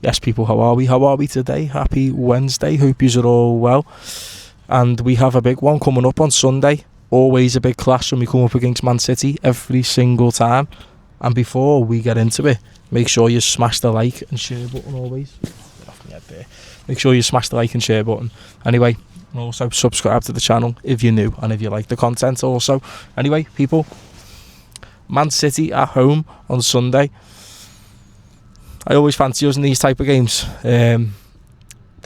Yes, people, how are we? How are we today? Happy Wednesday. Hope yous are all well. And we have a big one coming up on Sunday. Always a big clash when we come up against Man City every single time. And before we get into it, make sure you smash the like and share button always. Make sure you smash the like and share button. Anyway, also subscribe to the channel if you're new and if you like the content also. Anyway, people, Man City at home on Sunday. I always fancy us in these type of games. The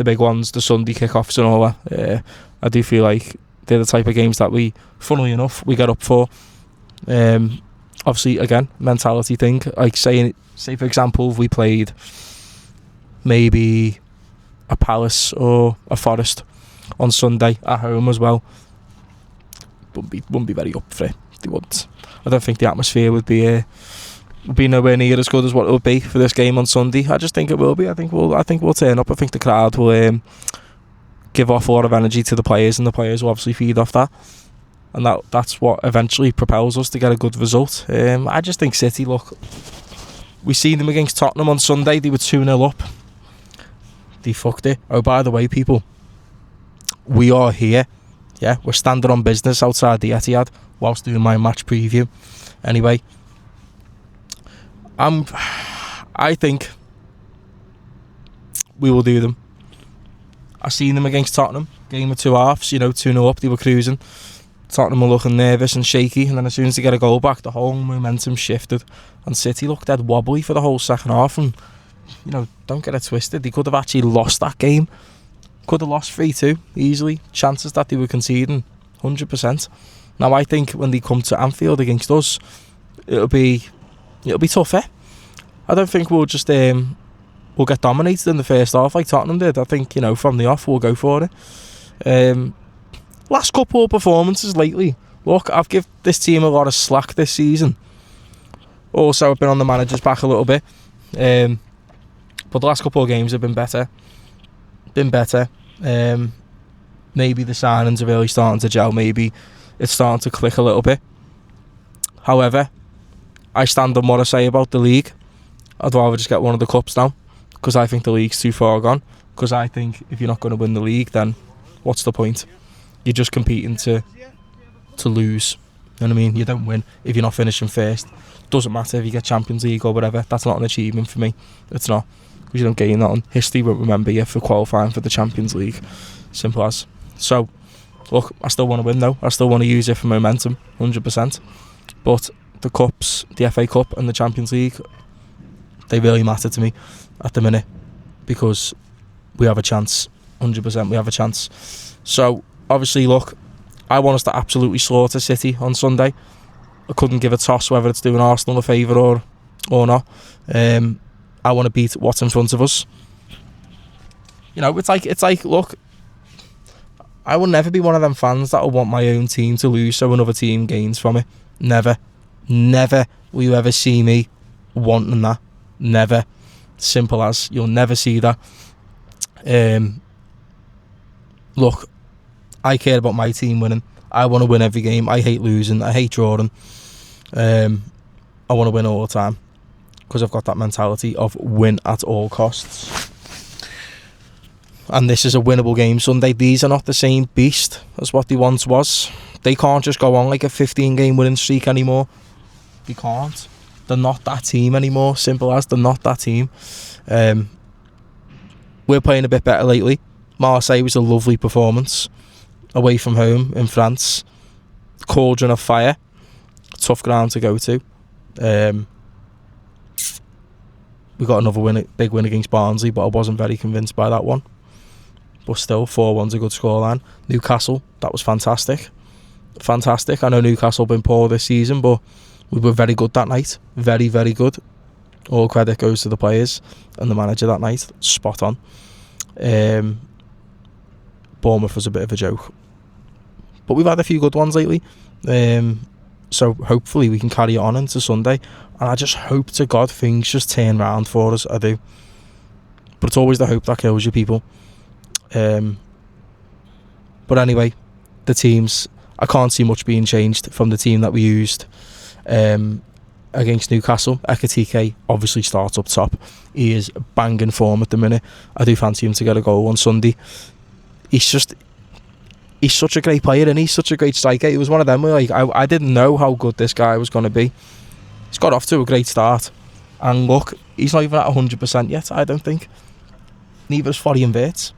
big ones, the Sunday kickoffs and all that. I do feel like they're the type of games that we, funnily enough, we get up for. Obviously, again, mentality thing. Like say for example, if we played maybe a Palace or a Forest on Sunday at home as well, wouldn't be very up for it. They wouldn't. I don't think the atmosphere would be nowhere near as good as what it would be for this game on Sunday. I just think it will be. I think we'll turn up. I think the crowd will give off a lot of energy to the players, and the players will obviously feed off that, and that's what eventually propels us to get a good result. I just think City, look, we seen them against Tottenham on Sunday. They were 2-0 up. They fucked it. Oh, by the way, people, we are here. Yeah, we're standing on business outside the Etihad whilst doing my match preview. Anyway, I think we will do them. I seen them against Tottenham, game of two halves, 2-0 up, they were cruising. Tottenham were looking nervous and shaky, and then as soon as they get a goal back, the whole momentum shifted, and City looked dead wobbly for the whole second half. And don't get it twisted, they could have actually lost that game. Could have lost 3-2 easily. Chances that they were conceding, 100%. Now I think when they come to Anfield against us, it'll be tough, eh? I don't think we'll just we'll get dominated in the first half like Tottenham did. I think from the off we'll go for it. Last couple of performances lately, look, I've given this team a lot of slack this season. Also, I've been on the manager's back a little bit, but the last couple of games have been better. Maybe the signings are really starting to gel. Maybe it's starting to click a little bit. However, I stand on what I say about the league. I'd rather just get one of the cups now, because I think the league's too far gone. Because I think if you're not going to win the league, then what's the point? You're just competing to lose. You know what I mean? You don't win if you're not finishing first. Doesn't matter if you get Champions League or whatever. That's not an achievement for me. It's not. Because you don't gain that on. History won't remember you for qualifying for the Champions League. Simple as. So, look, I still want to win though. I still want to use it for momentum, 100%. But the cups, the FA Cup and the Champions League, they really matter to me at the minute, because we have a chance, 100% we have a chance. So obviously, look, I want us to absolutely slaughter City on Sunday. I couldn't give a toss whether it's doing Arsenal a favour or not. I want to beat what's in front of us. It's like look, I will never be one of them fans that will want my own team to lose so another team gains from it. Never will you ever see me wanting that. Never. Simple as. You'll never see that. Look, I care about my team winning. I want to win every game. I hate losing. I hate drawing. I want to win all the time, because I've got that mentality of win at all costs. And this is a winnable game Sunday. These are not the same beast as what they once was. They can't just go on like a 15-game winning streak anymore. They can't. They're not that team anymore. Simple as. They're not that team. We're playing a bit better lately. Marseille was a lovely performance away from home in France. Cauldron of fire. Tough ground to go to. We got another big win against Barnsley, but I wasn't very convinced by that one. But still, 4-1's a good scoreline. Newcastle, that was fantastic. I know Newcastle have been poor this season, but we were very good that night. Very, very good. All credit goes to the players and the manager that night. Spot on. Bournemouth was a bit of a joke. But we've had a few good ones lately. So hopefully we can carry it on into Sunday. And I just hope to God things just turn round for us. I do. But it's always the hope that kills you, people. But anyway, the teams, I can't see much being changed from the team that we used against Newcastle. Ekitike obviously starts up top. He is banging form at the minute. I do fancy him to get a goal on Sunday. He's such a great player and he's such a great striker. It was one of them where I didn't know how good this guy was going to be. He's got off to a great start. And look, he's not even at 100% yet, I don't think. Neither is Florian Wirtz.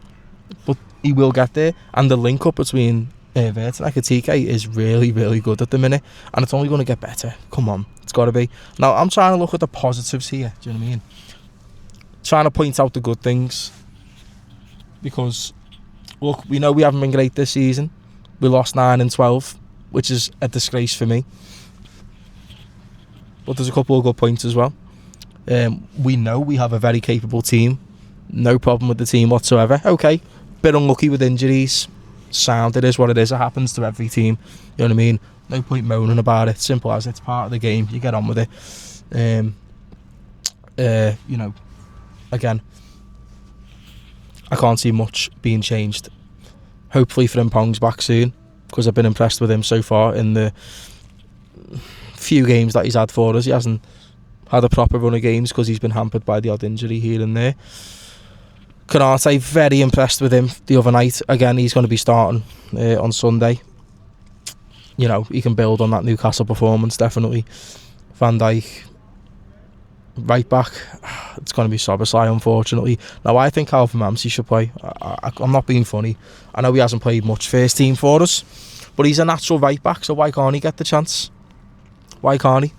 But he will get there. And the link up between Wirtz and Ekitike is really, really good at the minute. And it's only going to get better. Come on, it's got to be. Now, I'm trying to look at the positives here. Do you know what I mean? Trying to point out the good things. Because, look, we know we haven't been great this season. We lost 9 and 12, which is a disgrace for me. But there's a couple of good points as well. We know we have a very capable team. No problem with the team whatsoever. Okay, bit unlucky with injuries. Sound, it is what it is. It happens to every team. You know what I mean? No point moaning about it. Simple as it's part of the game. You get on with it. You know, again, I can't see much being changed. Hopefully Frimpong's back soon, because I've been impressed with him so far in the few games that he's had for us. He hasn't had a proper run of games because he's been hampered by the odd injury here and there. Konate, very impressed with him the other night. Again, he's going to be starting on Sunday. You know, he can build on that Newcastle performance, definitely. Van Dijk, right back, it's going to be Szoboszlai, unfortunately. Now, I think Calvin Ramsey should play. I'm not being funny. I know he hasn't played much first team for us, but he's a natural right back, so why can't he get the chance? Why can't he?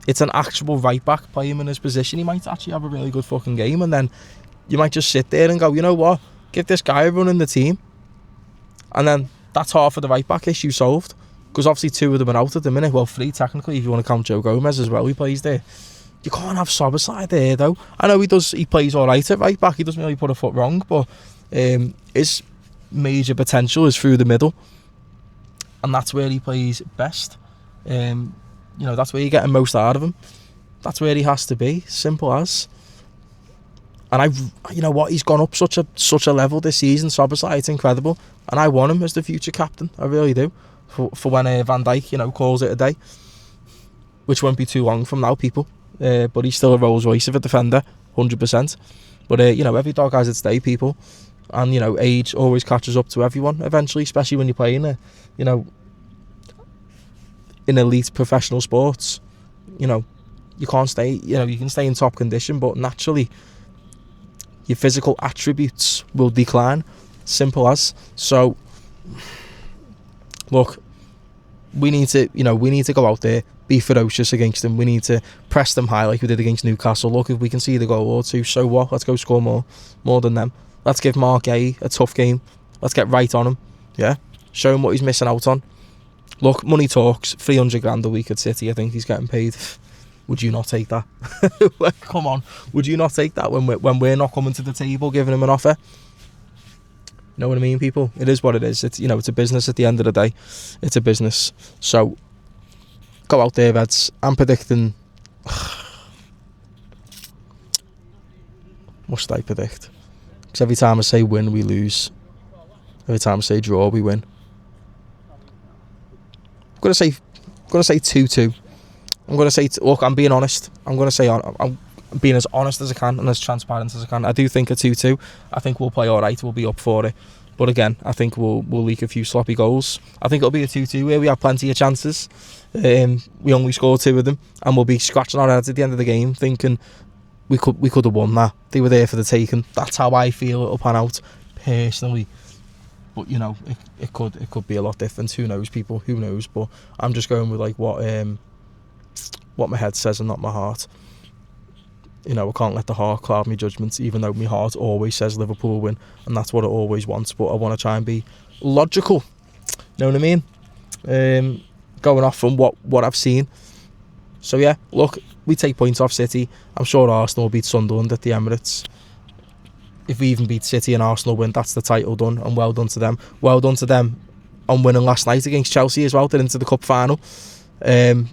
It's an actual right back. Play him in his position. He might actually have a really good fucking game, and then you might just sit there and go, you know what? Give this guy a run in the team, and then that's half of the right back issue solved. Because obviously 2 of them are out at the minute. Well, 3 technically, if you want to count Joe Gomez as well. He plays there. You can't have Szoboszlai there though. I know he plays alright at right back. He doesn't really put a foot wrong, but his major potential is through the middle, and that's where he plays best. You know, that's where you're getting most out of him. That's where he has to be. Simple as. And you know what? He's gone up such a level this season. Szoboszlai, it's incredible, and I want him as the future captain. I really do. For when Van Dijk, you know, calls it a day, which won't be too long from now, people. But he's still a Rolls Royce of a defender, 100%. But you know, every dog has its day, people, and you know, age always catches up to everyone eventually, especially when you're playing you know, in elite professional sports. You know, you can't stay. You know, you can stay in top condition, but naturally, your physical attributes will decline. Simple as. So, look, we need to go out there, be ferocious against them. We need to press them high like we did against Newcastle. Look, if we can see the goal or two, so what? Let's go score more than them. Let's give Mark A tough game. Let's get right on him. Yeah, show him what he's missing out on. Look, money talks. 300 grand a week at City, I think he's getting paid. Would you not take that? Come on, would you not take that when we're not coming to the table giving him an offer? Know what I mean, people? It is what it is. It's, you know, it's a business at the end of the day. It's a business. So go out there, Reds. I'm predicting. What should I predict? Because every time I say win, we lose. Every time I say draw, we win. I'm gonna say 2-2. I'm gonna say look, I'm being honest. I'm being as honest as I can and as transparent as I can. I do think a 2-2. I think we'll play alright. We'll be up for it. But again, I think we'll leak a few sloppy goals. I think it'll be a 2-2 where we have plenty of chances. We only score 2 of them, and we'll be scratching our heads at the end of the game, thinking we could have won that. They were there for the taking. That's how I feel it'll pan out personally. But you know, it could be a lot different. Who knows, people? Who knows? But I'm just going with like what my head says and not my heart. You know, I can't let the heart cloud my judgments, even though my heart always says Liverpool win, and that's what it always wants. But I want to try and be logical. You know what I mean? Going off from what I've seen. So yeah, look, we take points off City. I'm sure Arsenal will beat Sunderland at the Emirates. If we even beat City and Arsenal win, that's the title done, and well done to them. Well done to them on winning last night against Chelsea as well. They're into the cup final. You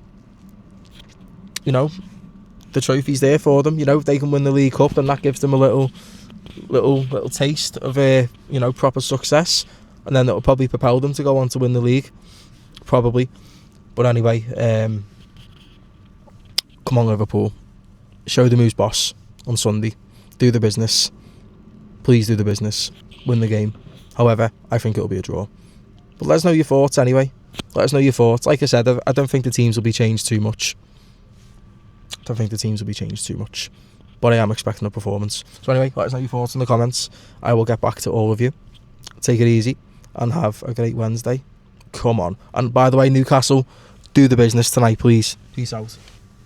know, the trophy's there for them. You know, if they can win the League Cup, then that gives them a little taste of you know, proper success, and then it'll probably propel them to go on to win the league, probably. But anyway, Come on, Liverpool. Show them who's boss on Sunday. Do the business. Please do the business. Win the game. However, I think it'll be a draw. But let us know your thoughts anyway. Let us know your thoughts. Like I said, I don't think the teams will be changed too much. But I am expecting a performance. So anyway, let us know your thoughts in the comments. I will get back to all of you. Take it easy and have a great Wednesday. Come on. And by the way, Newcastle, do the business tonight, please. Peace out.